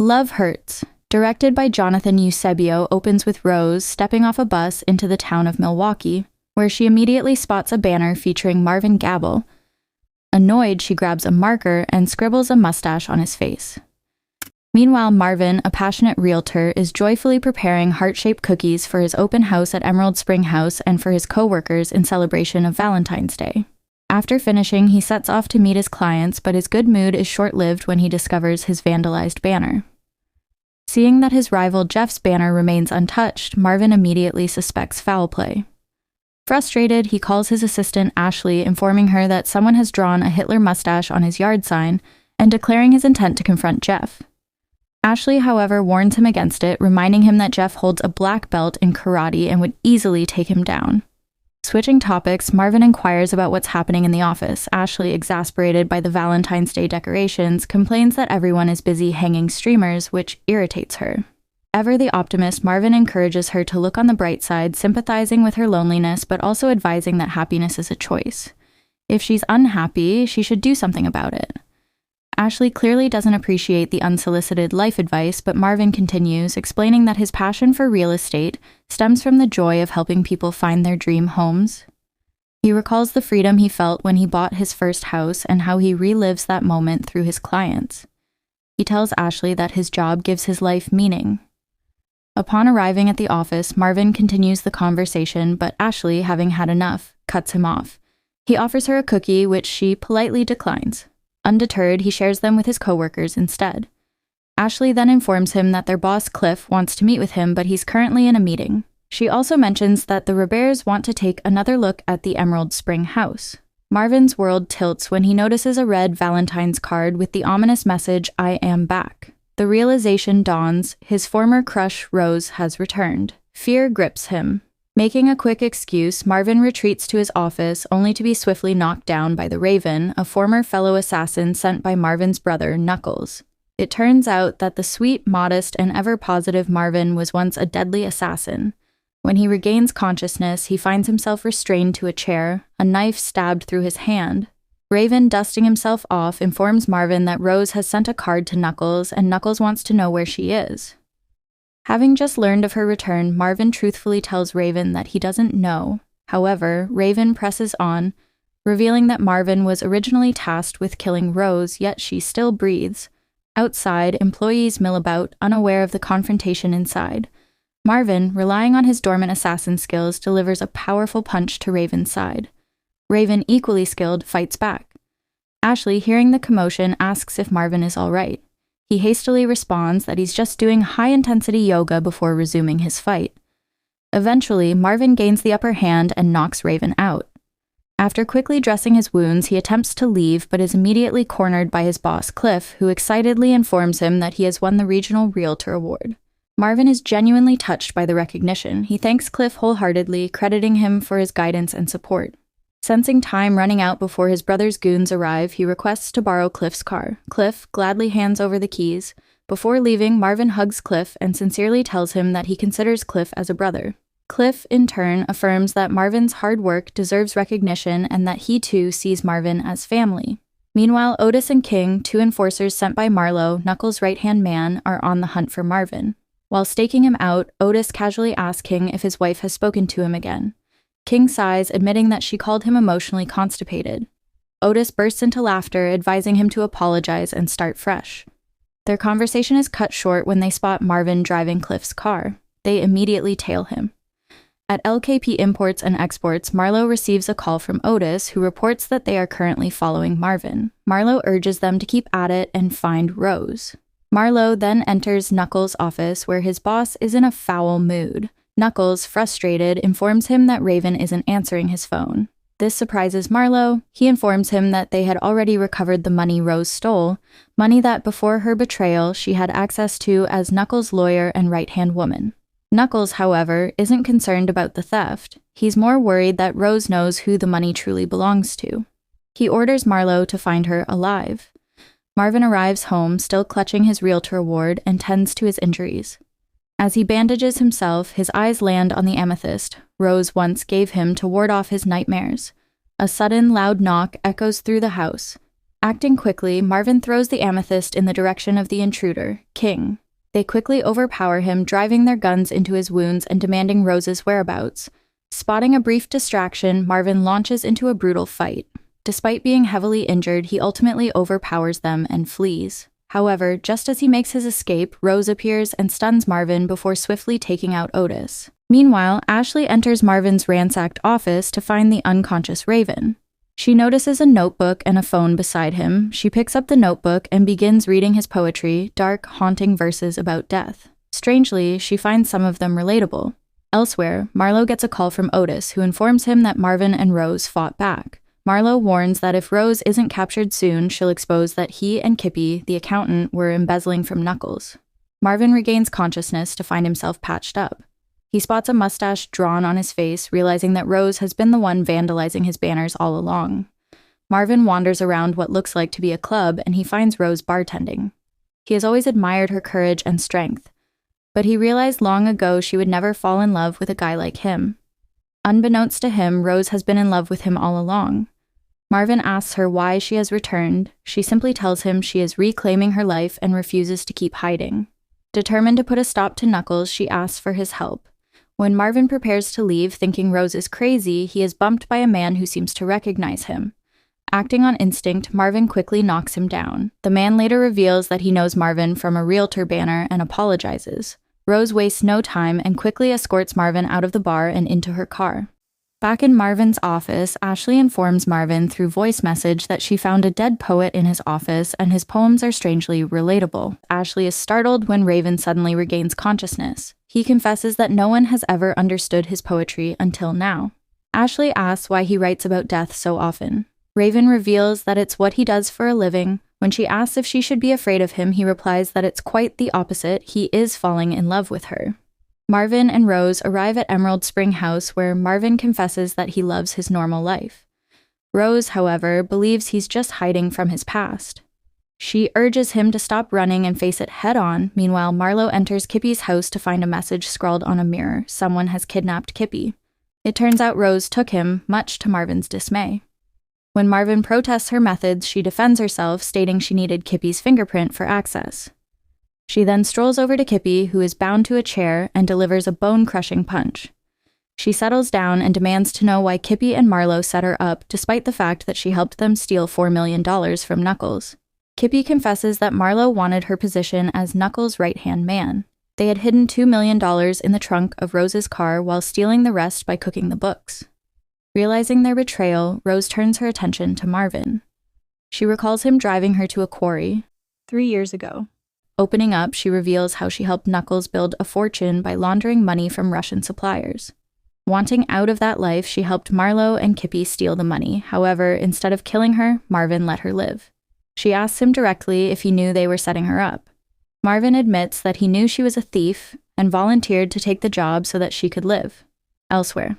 Love Hurts, directed by Jonathan Eusebio, opens with Rose stepping off a bus into the town of Milwaukee, where she immediately spots a banner featuring Marvin Gabble. Annoyed, she grabs a marker and scribbles a mustache on his face. Meanwhile, Marvin, a passionate realtor, is joyfully preparing heart-shaped cookies for his open house at Emerald Spring House and for his co-workers in celebration of Valentine's Day. After finishing, he sets off to meet his clients, but his good mood is short-lived when he discovers his vandalized banner. Seeing that his rival Jeff's banner remains untouched, Marvin immediately suspects foul play. Frustrated, he calls his assistant Ashley, informing her that someone has drawn a Hitler mustache on his yard sign and declaring his intent to confront Jeff. Ashley, however, warns him against it, reminding him that Jeff holds a black belt in karate and would easily take him down. Switching topics, Marvin inquires about what's happening in the office. Ashley, exasperated by the Valentine's Day decorations, complains that everyone is busy hanging streamers, which irritates her. Ever the optimist, Marvin encourages her to look on the bright side, sympathizing with her loneliness, but also advising that happiness is a choice. If she's unhappy, she should do something about it. Ashley clearly doesn't appreciate the unsolicited life advice, but Marvin continues, explaining that his passion for real estate stems from the joy of helping people find their dream homes. He recalls the freedom he felt when he bought his first house and how he relives that moment through his clients. He tells Ashley that his job gives his life meaning. Upon arriving at the office, Marvin continues the conversation, but Ashley, having had enough, cuts him off. He offers her a cookie, which she politely declines. Undeterred, he shares them with his coworkers instead. Ashley then informs him that their boss Cliff wants to meet with him, but he's currently in a meeting. She also mentions that the Roberts want to take another look at the Emerald Spring House. Marvin's world tilts when he notices a red Valentine's card with the ominous message, "I am back." The realization dawns, his former crush Rose has returned. Fear grips him. Making a quick excuse, Marvin retreats to his office, only to be swiftly knocked down by the Raven, a former fellow assassin sent by Marvin's brother, Knuckles. It turns out that the sweet, modest, and ever-positive Marvin was once a deadly assassin. When he regains consciousness, he finds himself restrained to a chair, a knife stabbed through his hand. Raven, dusting himself off, informs Marvin that Rose has sent a card to Knuckles, and Knuckles wants to know where she is. Having just learned of her return, Marvin truthfully tells Raven that he doesn't know. However, Raven presses on, revealing that Marvin was originally tasked with killing Rose, yet she still breathes. Outside, employees mill about, unaware of the confrontation inside. Marvin, relying on his dormant assassin skills, delivers a powerful punch to Raven's side. Raven, equally skilled, fights back. Ashley, hearing the commotion, asks if Marvin is all right. He hastily responds that he's just doing high-intensity yoga before resuming his fight. Eventually, Marvin gains the upper hand and knocks Raven out. After quickly dressing his wounds, he attempts to leave, but is immediately cornered by his boss, Cliff, who excitedly informs him that he has won the Regional Realtor Award. Marvin is genuinely touched by the recognition. He thanks Cliff wholeheartedly, crediting him for his guidance and support. Sensing time running out before his brother's goons arrive, he requests to borrow Cliff's car. Cliff gladly hands over the keys. Before leaving, Marvin hugs Cliff and sincerely tells him that he considers Cliff as a brother. Cliff, in turn, affirms that Marvin's hard work deserves recognition and that he too sees Marvin as family. Meanwhile, Otis and King, two enforcers sent by Marlowe, Knuckles' right-hand man, are on the hunt for Marvin. While staking him out, Otis casually asks King if his wife has spoken to him again. King sighs, admitting that she called him emotionally constipated. Otis bursts into laughter, advising him to apologize and start fresh. Their conversation is cut short when they spot Marvin driving Cliff's car. They immediately tail him. At LKP Imports and Exports, Marlowe receives a call from Otis, who reports that they are currently following Marvin. Marlowe urges them to keep at it and find Rose. Marlowe then enters Knuckles' office, where his boss is in a foul mood. Knuckles, frustrated, informs him that Raven isn't answering his phone. This surprises Marlowe. He informs him that they had already recovered the money Rose stole, money that before her betrayal she had access to as Knuckles' lawyer and right-hand woman. Knuckles, however, isn't concerned about the theft. He's more worried that Rose knows who the money truly belongs to. He orders Marlowe to find her alive. Marvin arrives home, still clutching his realtor award, and tends to his injuries. As he bandages himself, his eyes land on the amethyst Rose once gave him to ward off his nightmares. A sudden, loud knock echoes through the house. Acting quickly, Marvin throws the amethyst in the direction of the intruder, King. They quickly overpower him, driving their guns into his wounds and demanding Rose's whereabouts. Spotting a brief distraction, Marvin launches into a brutal fight. Despite being heavily injured, he ultimately overpowers them and flees. However, just as he makes his escape, Rose appears and stuns Marvin before swiftly taking out Otis. Meanwhile, Ashley enters Marvin's ransacked office to find the unconscious Raven. She notices a notebook and a phone beside him. She picks up the notebook and begins reading his poetry, dark, haunting verses about death. Strangely, she finds some of them relatable. Elsewhere, Marlo gets a call from Otis, who informs him that Marvin and Rose fought back. Marlo warns that if Rose isn't captured soon, she'll expose that he and Kippy, the accountant, were embezzling from Knuckles. Marvin regains consciousness to find himself patched up. He spots a mustache drawn on his face, realizing that Rose has been the one vandalizing his banners all along. Marvin wanders around what looks like to be a club, and he finds Rose bartending. He has always admired her courage and strength, but he realized long ago she would never fall in love with a guy like him. Unbeknownst to him, Rose has been in love with him all along. Marvin asks her why she has returned. She simply tells him she is reclaiming her life and refuses to keep hiding. Determined to put a stop to Knuckles, she asks for his help. When Marvin prepares to leave, thinking Rose is crazy, he is bumped by a man who seems to recognize him. Acting on instinct, Marvin quickly knocks him down. The man later reveals that he knows Marvin from a realtor banner and apologizes. Rose wastes no time and quickly escorts Marvin out of the bar and into her car. Back in Marvin's office, Ashley informs Marvin through voice message that she found a dead poet in his office and his poems are strangely relatable. Ashley is startled when Raven suddenly regains consciousness. He confesses that no one has ever understood his poetry until now. Ashley asks why he writes about death so often. Raven reveals that it's what he does for a living. When she asks if she should be afraid of him, he replies that it's quite the opposite. He is falling in love with her. Marvin and Rose arrive at Emerald Spring House, where Marvin confesses that he loves his normal life. Rose, however, believes he's just hiding from his past. She urges him to stop running and face it head-on. Meanwhile, Marlo enters Kippy's house to find a message scrawled on a mirror. Someone has kidnapped Kippy. It turns out Rose took him, much to Marvin's dismay. When Marvin protests her methods, she defends herself, stating she needed Kippy's fingerprint for access. She then strolls over to Kippy, who is bound to a chair, and delivers a bone-crushing punch. She settles down and demands to know why Kippy and Marlo set her up, despite the fact that she helped them steal $4 million from Knuckles. Kippy confesses that Marlo wanted her position as Knuckles' right-hand man. They had hidden $2 million in the trunk of Rose's car while stealing the rest by cooking the books. Realizing their betrayal, Rose turns her attention to Marvin. She recalls him driving her to a quarry 3 years ago. Opening up, she reveals how she helped Knuckles build a fortune by laundering money from Russian suppliers. Wanting out of that life, she helped Marlo and Kippy steal the money. However, instead of killing her, Marvin let her live. She asks him directly if he knew they were setting her up. Marvin admits that he knew she was a thief and volunteered to take the job so that she could live. Elsewhere,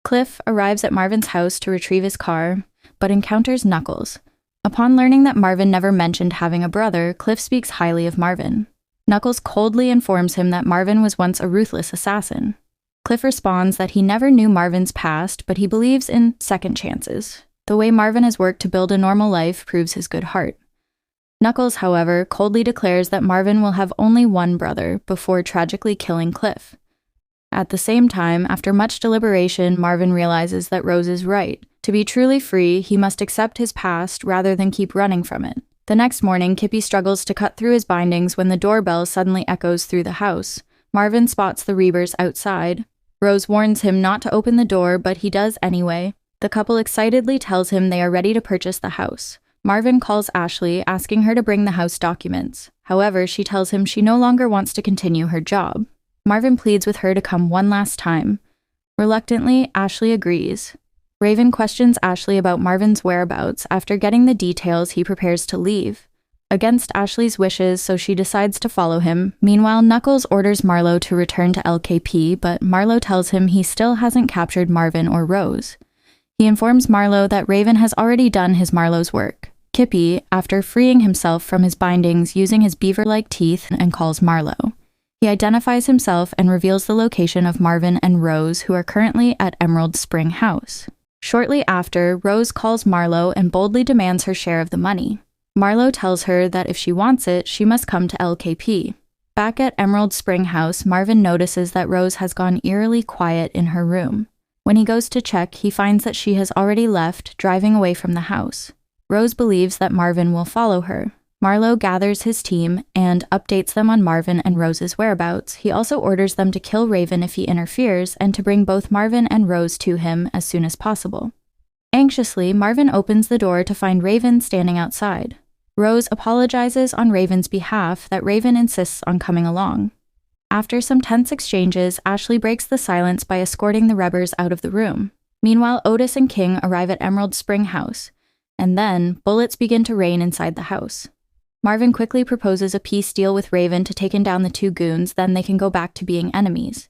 Cliff arrives at Marvin's house to retrieve his car, but encounters Knuckles. Upon learning that Marvin never mentioned having a brother, Cliff speaks highly of Marvin. Knuckles coldly informs him that Marvin was once a ruthless assassin. Cliff responds that he never knew Marvin's past, but he believes in second chances. The way Marvin has worked to build a normal life proves his good heart. Knuckles, however, coldly declares that Marvin will have only one brother before tragically killing Cliff. At the same time, after much deliberation, Marvin realizes that Rose is right. To be truly free, he must accept his past rather than keep running from it. The next morning, Kippy struggles to cut through his bindings when the doorbell suddenly echoes through the house. Marvin spots the Reavers outside. Rose warns him not to open the door, but he does anyway. The couple excitedly tells him they are ready to purchase the house. Marvin calls Ashley, asking her to bring the house documents. However, she tells him she no longer wants to continue her job. Marvin pleads with her to come one last time. Reluctantly, Ashley agrees. Raven questions Ashley about Marvin's whereabouts. After getting the details, he prepares to leave. Against Ashley's wishes, so she decides to follow him. Meanwhile, Knuckles orders Marlo to return to LKP, but Marlo tells him he still hasn't captured Marvin or Rose. He informs Marlo that Raven has already done his Marlo's work. Kippy, after freeing himself from his bindings using his beaver-like teeth, and calls Marlo. He identifies himself and reveals the location of Marvin and Rose, who are currently at Emerald Spring House. Shortly after, Rose calls Marlo and boldly demands her share of the money. Marlo tells her that if she wants it, she must come to LKP. Back at Emerald Spring House, Marvin notices that Rose has gone eerily quiet in her room. When he goes to check, he finds that she has already left, driving away from the house. Rose believes that Marvin will follow her. Marlo gathers his team and updates them on Marvin and Rose's whereabouts. He also orders them to kill Raven if he interferes and to bring both Marvin and Rose to him as soon as possible. Anxiously, Marvin opens the door to find Raven standing outside. Rose apologizes on Raven's behalf that Raven insists on coming along. After some tense exchanges, Ashley breaks the silence by escorting the Rebbers out of the room. Meanwhile, Otis and King arrive at Emerald Spring House, and then bullets begin to rain inside the house. Marvin quickly proposes a peace deal with Raven to take down the two goons, then they can go back to being enemies.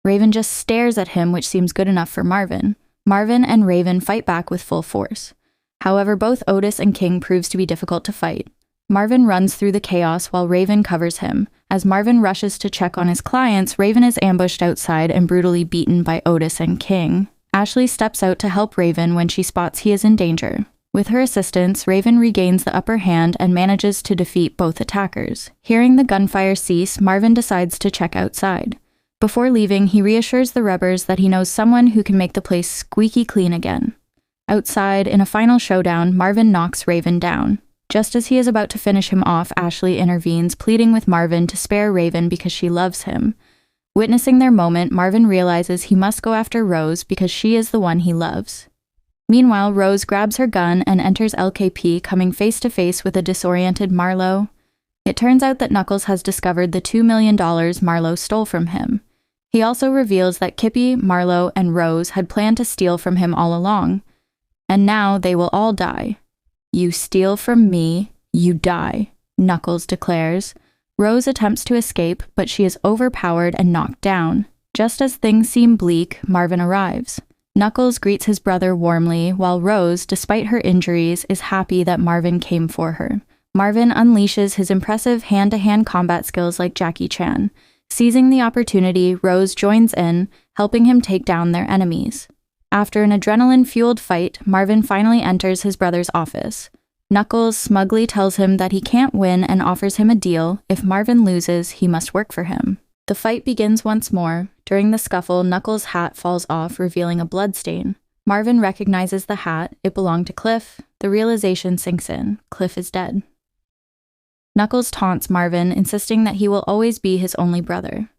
Raven just stares at him, which seems good enough for Marvin. Marvin and Raven fight back with full force. However, both Otis and King proves to be difficult to fight. Marvin runs through the chaos while Raven covers him. As Marvin rushes to check on his clients, Raven is ambushed outside and brutally beaten by Otis and King. Ashley steps out to help Raven when she spots he is in danger. With her assistance, Raven regains the upper hand and manages to defeat both attackers. Hearing the gunfire cease, Marvin decides to check outside. Before leaving, he reassures the Rebbers that he knows someone who can make the place squeaky clean again. Outside, in a final showdown, Marvin knocks Raven down. Just as he is about to finish him off, Ashley intervenes, pleading with Marvin to spare Raven because she loves him. Witnessing their moment, Marvin realizes he must go after Rose because she is the one he loves. Meanwhile, Rose grabs her gun and enters LKP, coming face to face with a disoriented Marlo. It turns out that Knuckles has discovered the $2 million Marlo stole from him. He also reveals that Kippy, Marlo, and Rose had planned to steal from him all along. And now they will all die. "You steal from me, you die," Knuckles declares. Rose attempts to escape, but she is overpowered and knocked down. Just as things seem bleak, Marvin arrives. Knuckles greets his brother warmly, while Rose, despite her injuries, is happy that Marvin came for her. Marvin unleashes his impressive hand-to-hand combat skills like Jackie Chan. Seizing the opportunity, Rose joins in, helping him take down their enemies. After an adrenaline-fueled fight, Marvin finally enters his brother's office. Knuckles smugly tells him that he can't win and offers him a deal. If Marvin loses, he must work for him. The fight begins once more. During the scuffle, Knuckles' hat falls off, revealing a bloodstain. Marvin recognizes the hat. It belonged to Cliff. The realization sinks in. Cliff is dead. Knuckles taunts Marvin, insisting that he will always be his only brother.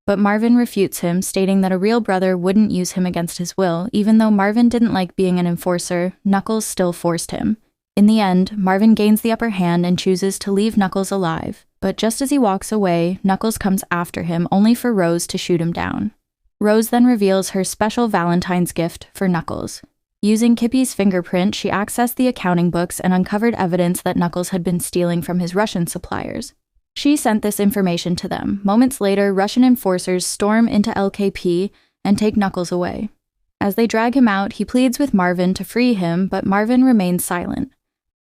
But Marvin refutes him, stating that a real brother wouldn't use him against his will. Even though Marvin didn't like being an enforcer, Knuckles still forced him. In the end, Marvin gains the upper hand and chooses to leave Knuckles alive. But just as he walks away, Knuckles comes after him, only for Rose to shoot him down. Rose then reveals her special Valentine's gift for Knuckles. Using Kippy's fingerprint, she accessed the accounting books and uncovered evidence that Knuckles had been stealing from his Russian suppliers. She sent this information to them. Moments later, Russian enforcers storm into LKP and take Knuckles away. As they drag him out, he pleads with Marvin to free him, but Marvin remains silent.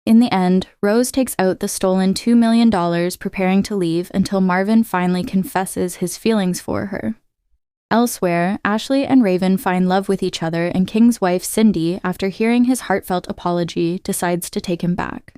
In the end, Rose takes out the stolen $2 million, preparing to leave until Marvin finally confesses his feelings for her. Elsewhere, Ashley and Raven find love with each other, and King's wife, Cindy, after hearing his heartfelt apology, decides to take him back.